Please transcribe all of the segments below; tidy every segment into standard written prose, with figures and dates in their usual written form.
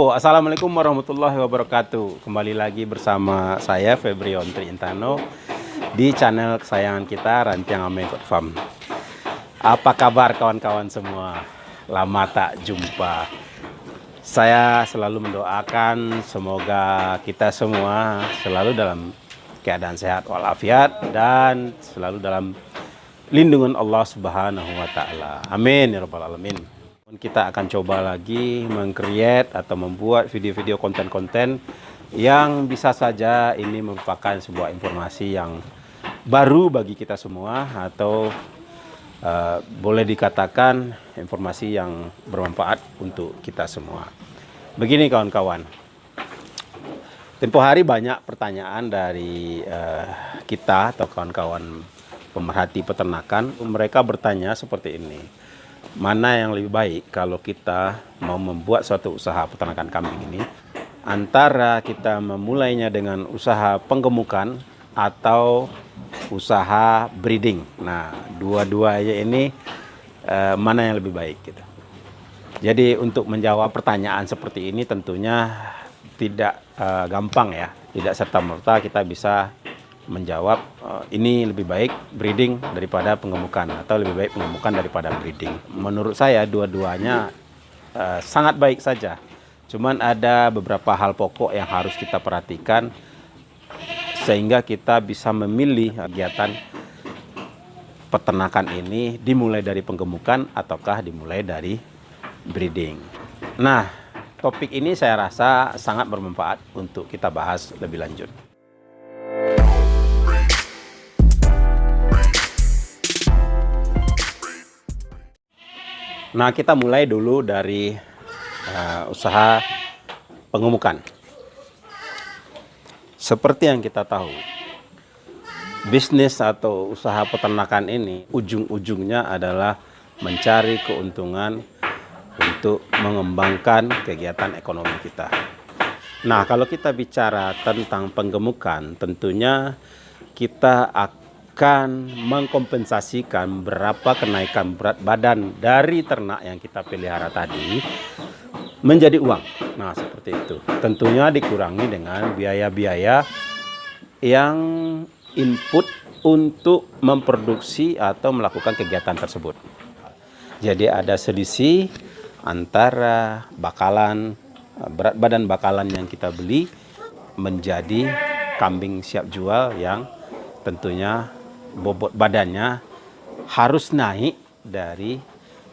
Assalamualaikum warahmatullahi wabarakatuh. Kembali lagi bersama saya Febrion Triintano di channel kesayangan kita Rantiang Ame Goat Farm. Apa kabar kawan-kawan semua? Lama tak jumpa. Saya selalu mendoakan semoga kita semua selalu dalam keadaan sehat walafiat dan selalu dalam lindungan Allah Subhanahu wa taala. Amin ya rabbal alamin. Kita akan coba lagi meng-create atau membuat video-video konten-konten yang bisa saja ini merupakan sebuah informasi yang baru bagi kita semua atau boleh dikatakan informasi yang bermanfaat untuk kita semua. Begini kawan-kawan, tempo hari banyak pertanyaan dari kita atau kawan-kawan pemerhati peternakan. Mereka bertanya seperti ini, mana yang lebih baik kalau kita mau membuat suatu usaha peternakan kambing ini, antara kita memulainya dengan usaha penggemukan atau usaha breeding. Nah, dua-duanya ini mana yang lebih baik gitu. Jadi untuk menjawab pertanyaan seperti ini tentunya tidak gampang ya, tidak serta-merta kita bisa menjawab ini lebih baik breeding daripada penggemukan atau lebih baik penggemukan daripada breeding. Menurut saya dua-duanya sangat baik saja. Cuman ada beberapa hal pokok yang harus kita perhatikan sehingga kita bisa memilih kegiatan peternakan ini dimulai dari penggemukan ataukah dimulai dari breeding. Nah, topik ini saya rasa sangat bermanfaat untuk kita bahas lebih lanjut. Nah, kita mulai dulu dari usaha penggemukan. Seperti yang kita tahu, bisnis atau usaha peternakan ini ujung-ujungnya adalah mencari keuntungan untuk mengembangkan kegiatan ekonomi kita. Nah, kalau kita bicara tentang penggemukan, tentunya kita akan mengkompensasikan berapa kenaikan berat badan dari ternak yang kita pelihara tadi menjadi uang. Nah, seperti itu. Tentunya dikurangi dengan biaya-biaya yang input untuk memproduksi atau melakukan kegiatan tersebut. Jadi ada selisih antara bakalan, berat badan bakalan yang kita beli menjadi kambing siap jual yang tentunya bobot badannya harus naik dari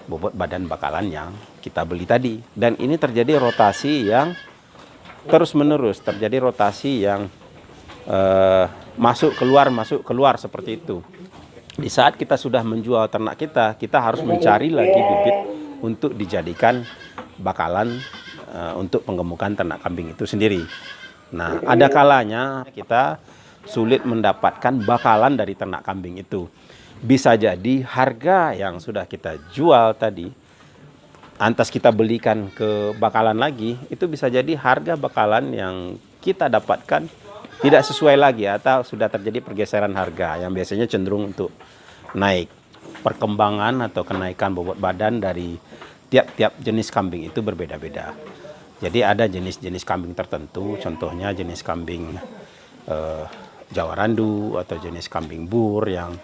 bobot badan bakalan yang kita beli tadi. Dan ini terjadi rotasi yang terus menerus, terjadi rotasi yang masuk keluar seperti itu. Di saat kita sudah menjual ternak kita harus mencari lagi bibit untuk dijadikan bakalan untuk penggemukan ternak kambing itu sendiri. Nah, ada kalanya kita sulit mendapatkan bakalan dari ternak kambing itu. Bisa jadi harga yang sudah kita jual tadi, antas kita belikan ke bakalan lagi, itu bisa jadi harga bakalan yang kita dapatkan tidak sesuai lagi atau sudah terjadi pergeseran harga yang biasanya cenderung untuk naik. Perkembangan atau kenaikan bobot badan dari tiap-tiap jenis kambing itu berbeda-beda. Jadi ada jenis-jenis kambing tertentu, contohnya jenis kambing Jawa Randu atau jenis kambing bur yang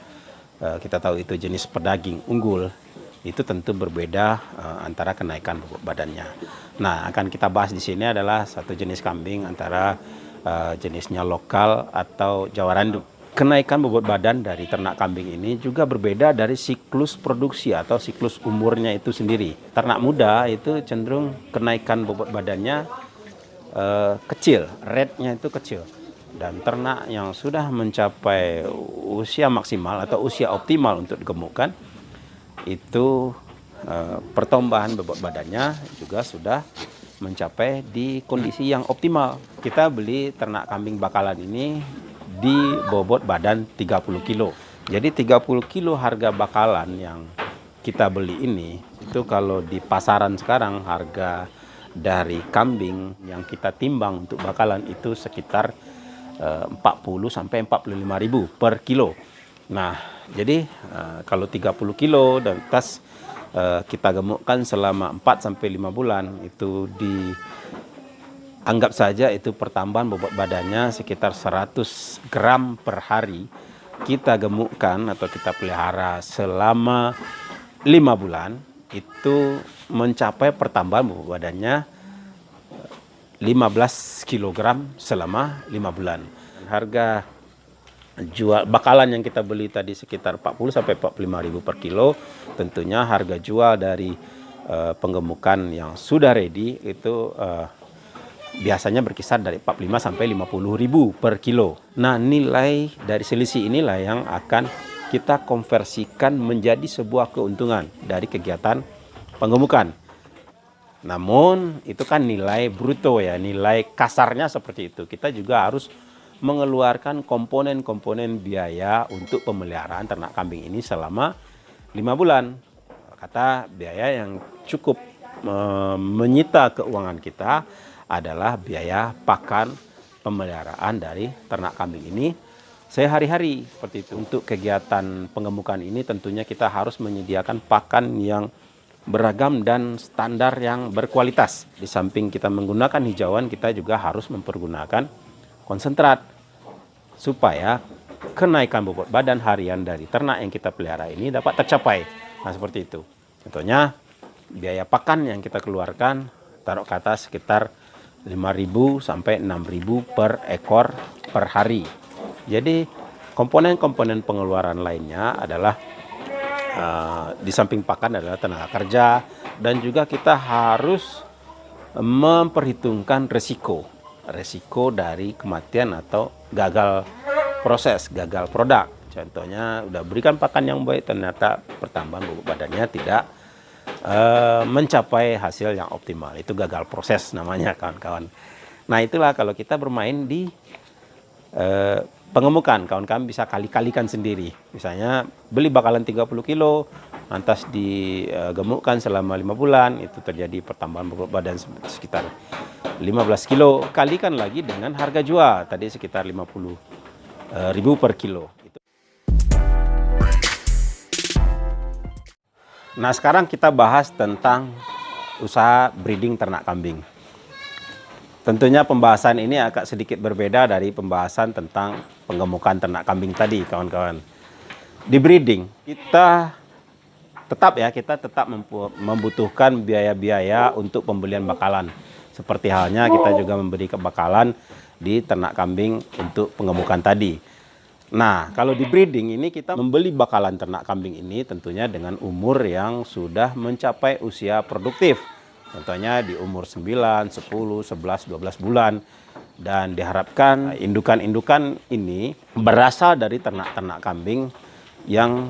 kita tahu itu jenis pedaging unggul. Itu tentu berbeda antara kenaikan bobot badannya. Nah, akan kita bahas di sini adalah satu jenis kambing antara jenisnya lokal atau Jawa Randu. Kenaikan bobot badan dari ternak kambing ini juga berbeda dari siklus produksi atau siklus umurnya itu sendiri. Ternak muda itu cenderung kenaikan bobot badannya kecil, rate-nya itu kecil. Dan ternak yang sudah mencapai usia maksimal atau usia optimal untuk digemukkan, itu pertambahan bobot badannya juga sudah mencapai di kondisi yang optimal. Kita beli ternak kambing bakalan ini di bobot badan 30 kilo. Jadi 30 kilo harga bakalan yang kita beli ini, itu kalau di pasaran sekarang harga dari kambing yang kita timbang untuk bakalan itu sekitar 40 sampai 45 ribu per kilo. Nah, jadi kalau 30 kilo dan tas kita gemukkan selama 4 sampai 5 bulan itu di Anggap saja itu pertambahan bobot badannya sekitar 100 gram per hari. Kita gemukkan atau kita pelihara selama 5 bulan, itu mencapai pertambahan bobot badannya 15 kilogram selama 5 bulan. Harga jual bakalan yang kita beli tadi sekitar 40 sampai 45.000 per kilo. Tentunya harga jual dari penggemukan yang sudah ready itu biasanya berkisar dari 45 sampai 50.000 per kilo. Nah, nilai dari selisih inilah yang akan kita konversikan menjadi sebuah keuntungan dari kegiatan penggemukan. Namun itu kan nilai bruto ya, nilai kasarnya seperti itu. Kita juga harus mengeluarkan komponen-komponen biaya untuk pemeliharaan ternak kambing ini selama 5 bulan. Kata biaya yang cukup menyita keuangan kita adalah biaya pakan pemeliharaan dari ternak kambing ini sehari-hari seperti itu. Untuk kegiatan penggemukan ini tentunya kita harus menyediakan pakan yang beragam dan standar yang berkualitas. Di samping kita menggunakan hijauan, kita juga harus mempergunakan konsentrat supaya kenaikan bobot badan harian dari ternak yang kita pelihara ini dapat tercapai. Nah, seperti itu. Contohnya biaya pakan yang kita keluarkan taruh kata sekitar 5.000 sampai 6.000 per ekor per hari. Jadi komponen-komponen pengeluaran lainnya adalah di samping pakan adalah tenaga kerja, dan juga kita harus memperhitungkan resiko dari kematian atau gagal proses, gagal produk. Contohnya udah berikan pakan yang baik, ternyata pertambahan bobot badannya tidak mencapai hasil yang optimal. Itu gagal proses namanya, kawan-kawan. Nah, itulah kalau kita bermain di pengemukan, kawan-kawan bisa kali-kalikan sendiri. Misalnya beli bakalan 30 kilo, lantas digemukkan selama 5 bulan, itu terjadi pertambahan bobot badan sekitar 15 kilo. Kalikan lagi dengan harga jual, tadi sekitar 50.000 per kilo. Nah, sekarang kita bahas tentang usaha breeding ternak kambing. Tentunya pembahasan ini agak sedikit berbeda dari pembahasan tentang penggemukan ternak kambing tadi, kawan-kawan. Di breeding, kita tetap membutuhkan biaya-biaya untuk pembelian bakalan. Seperti halnya kita juga memberi bakalan di ternak kambing untuk penggemukan tadi. Nah, kalau di breeding ini kita membeli bakalan ternak kambing ini tentunya dengan umur yang sudah mencapai usia produktif. Contohnya di umur 9, 10, 11, 12 bulan. Dan diharapkan indukan-indukan ini berasal dari ternak-ternak kambing yang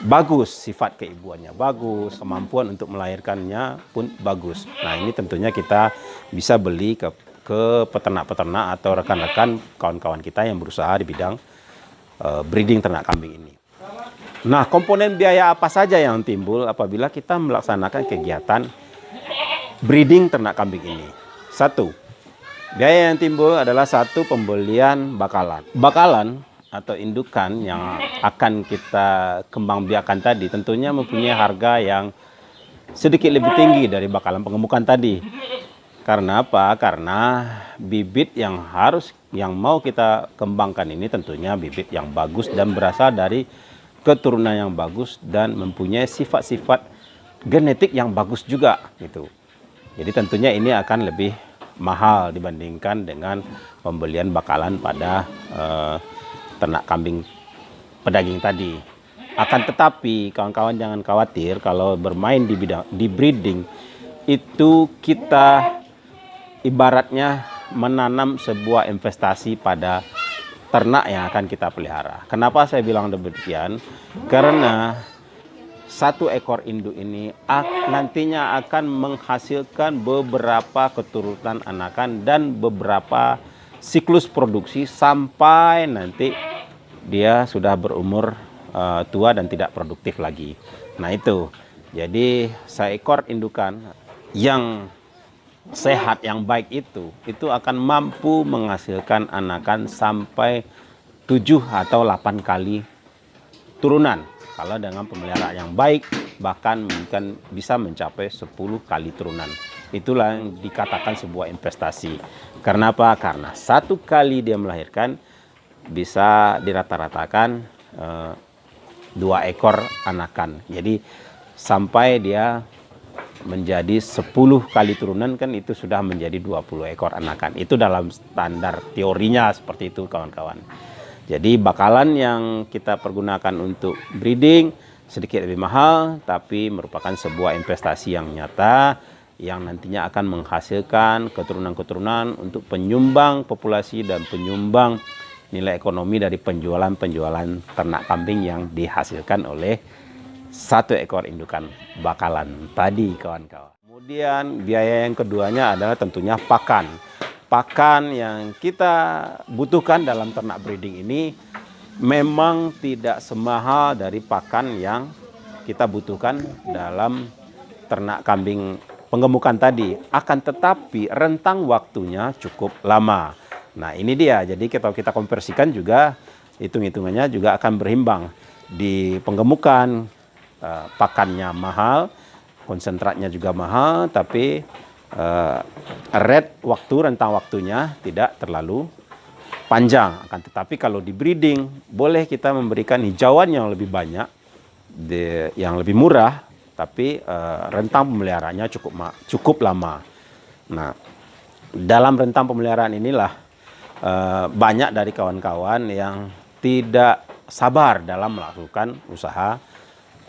bagus, sifat keibuannya bagus, kemampuan untuk melahirkannya pun bagus. Nah, ini tentunya kita bisa beli ke peternak-peternak atau rekan-rekan kawan-kawan kita yang berusaha di bidang breeding ternak kambing ini. Nah, komponen biaya apa saja yang timbul apabila kita melaksanakan kegiatan breeding ternak kambing ini? 1. Biaya yang timbul adalah 1, pembelian bakalan. Bakalan atau indukan yang akan kita kembangbiakkan tadi tentunya mempunyai harga yang sedikit lebih tinggi dari bakalan pengemukan tadi. Karena apa? Karena bibit yang mau kita kembangkan ini tentunya bibit yang bagus dan berasal dari keturunan yang bagus dan mempunyai sifat-sifat genetik yang bagus juga gitu. Jadi tentunya ini akan lebih mahal dibandingkan dengan pembelian bakalan pada ternak kambing pedaging tadi. Akan tetapi kawan-kawan jangan khawatir kalau bermain di breeding itu kita ibaratnya menanam sebuah investasi pada ternak yang akan kita pelihara. Kenapa saya bilang demikian? Karena 1 ekor induk ini nantinya akan menghasilkan beberapa keturunan anakan dan beberapa siklus produksi sampai nanti dia sudah berumur tua dan tidak produktif lagi. Nah, itu. Jadi seekor indukan yang sehat, yang baik itu akan mampu menghasilkan anakan sampai 7 atau 8 kali turunan. Kalau dengan pemeliharaan yang baik, bahkan mungkin bisa mencapai 10 kali turunan. itulah yang dikatakan sebuah investasi. Karena apa? Karena satu kali dia melahirkan bisa dirata-ratakan 2 ekor anakan. Jadi sampai dia menjadi 10 kali turunan kan itu sudah menjadi 20 ekor anakan. Itu dalam standar teorinya seperti itu kawan-kawan. Jadi bakalan yang kita pergunakan untuk breeding sedikit lebih mahal, tapi merupakan sebuah investasi yang nyata yang nantinya akan menghasilkan keturunan-keturunan untuk penyumbang populasi dan penyumbang nilai ekonomi dari penjualan ternak kambing yang dihasilkan oleh 1 ekor indukan bakalan tadi kawan-kawan. Kemudian biaya yang keduanya adalah tentunya pakan. Pakan yang kita butuhkan dalam ternak breeding ini memang tidak semahal dari pakan yang kita butuhkan dalam ternak kambing penggemukan tadi. Akan tetapi rentang waktunya cukup lama. Nah ini dia, jadi kalau kita konversikan juga hitung-hitungannya juga akan berimbang. Di penggemukan pakannya mahal, konsentratnya juga mahal, tapi rentang waktunya tidak terlalu panjang. Akan tetapi kalau di breeding boleh kita memberikan hijauan yang lebih banyak, yang lebih murah, tapi rentang pemeliharaannya cukup lama. Nah dalam rentang pemeliharaan inilah banyak dari kawan-kawan yang tidak sabar dalam melakukan usaha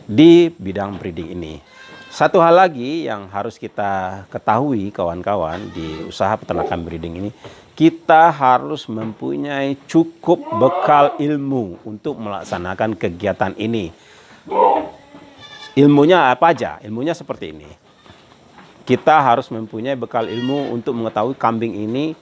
di bidang breeding ini. Satu hal lagi yang harus kita ketahui kawan-kawan di usaha peternakan breeding ini, kita harus mempunyai cukup bekal ilmu untuk melaksanakan kegiatan ini. Ilmunya apa aja? Ilmunya seperti ini. Kita harus mempunyai bekal ilmu untuk mengetahui kambing ini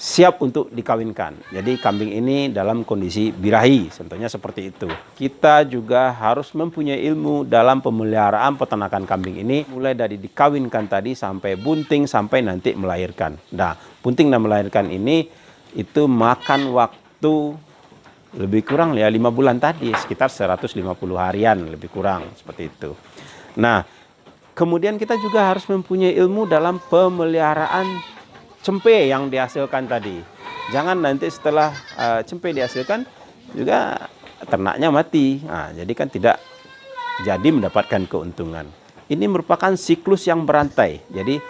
siap untuk dikawinkan. Jadi kambing ini dalam kondisi birahi, contohnya seperti itu. Kita juga harus mempunyai ilmu dalam pemeliharaan peternakan kambing ini, mulai dari dikawinkan tadi sampai bunting, sampai nanti melahirkan. Nah, bunting dan melahirkan ini itu makan waktu lebih kurang ya 5 bulan tadi, sekitar 150 harian lebih kurang seperti itu. Nah, kemudian kita juga harus mempunyai ilmu dalam pemeliharaan cempe yang dihasilkan tadi. Jangan nanti setelah cempe dihasilkan juga ternaknya mati. Nah, jadi kan tidak jadi mendapatkan keuntungan. Ini merupakan siklus yang berantai. Jadi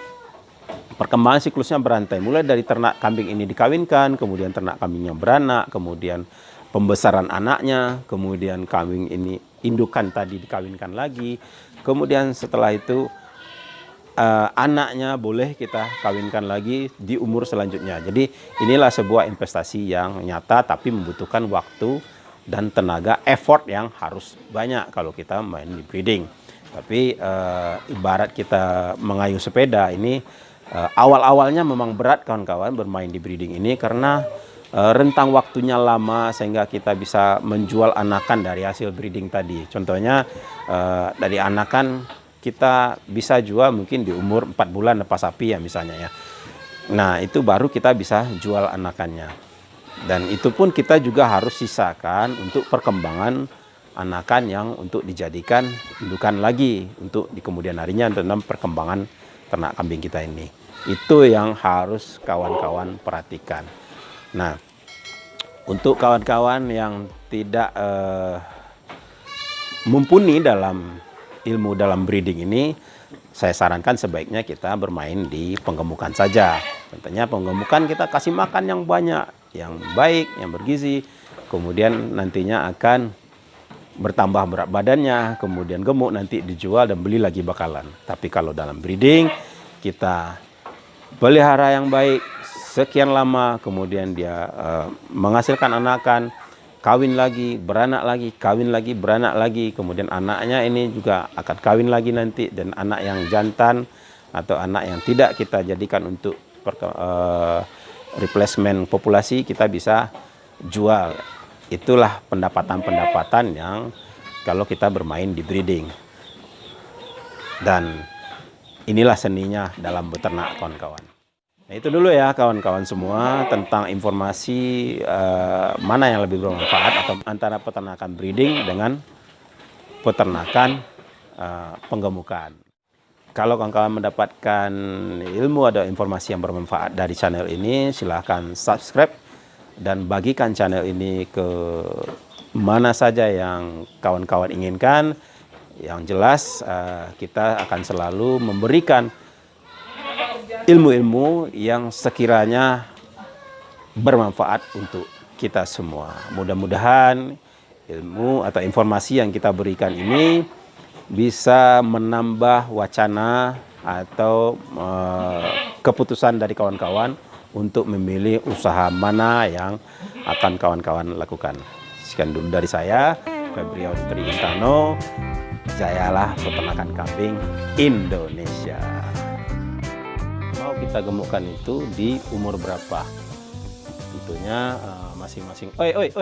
perkembangan siklusnya berantai. Mulai dari ternak kambing ini dikawinkan, kemudian ternak kambingnya beranak, kemudian pembesaran anaknya, kemudian kambing ini indukan tadi dikawinkan lagi. Kemudian setelah itu anaknya boleh kita kawinkan lagi di umur selanjutnya. Jadi inilah sebuah investasi yang nyata tapi membutuhkan waktu dan tenaga, effort yang harus banyak kalau kita main di breeding. Tapi ibarat kita mengayuh sepeda ini awal-awalnya memang berat kawan-kawan bermain di breeding ini karena rentang waktunya lama sehingga kita bisa menjual anakan dari hasil breeding tadi. Contohnya dari anakan kita bisa jual mungkin di umur 4 bulan lepas sapi ya misalnya ya. Nah itu baru kita bisa jual anakannya. Dan itu pun kita juga harus sisakan untuk perkembangan anakan yang untuk dijadikan indukan lagi untuk di kemudian harinya dalam perkembangan ternak kambing kita ini. Itu yang harus kawan-kawan perhatikan. Nah untuk kawan-kawan yang tidak mumpuni dalam ilmu dalam breeding ini, saya sarankan sebaiknya kita bermain di penggemukan saja. Contohnya penggemukan kita kasih makan yang banyak, yang baik, yang bergizi, kemudian nantinya akan bertambah berat badannya, kemudian gemuk, nanti dijual dan beli lagi bakalan. Tapi kalau dalam breeding kita pelihara yang baik sekian lama, kemudian dia menghasilkan anakan, kawin lagi, beranak lagi, kawin lagi, beranak lagi, kemudian anaknya ini juga akan kawin lagi nanti, dan anak yang jantan atau anak yang tidak kita jadikan untuk replacement populasi kita bisa jual. Itulah pendapatan-pendapatan yang kalau kita bermain di breeding. Dan inilah seninya dalam beternak kawan-kawan. Nah, itu dulu ya kawan-kawan semua tentang informasi mana yang lebih bermanfaat atau antara peternakan breeding dengan peternakan penggemukan. Kalau kawan-kawan mendapatkan ilmu atau informasi yang bermanfaat dari channel ini, silahkan subscribe dan bagikan channel ini ke mana saja yang kawan-kawan inginkan. Yang jelas kita akan selalu memberikan ilmu-ilmu yang sekiranya bermanfaat untuk kita semua. Mudah-mudahan ilmu atau informasi yang kita berikan ini bisa menambah wacana atau keputusan dari kawan-kawan untuk memilih usaha mana yang akan kawan-kawan lakukan. Sekian dulu dari saya, Febriaun Triintano. Jayalah peternakan kambing Indonesia. Mau kita gemukkan itu di umur berapa? Tentunya masing-masing. Oi.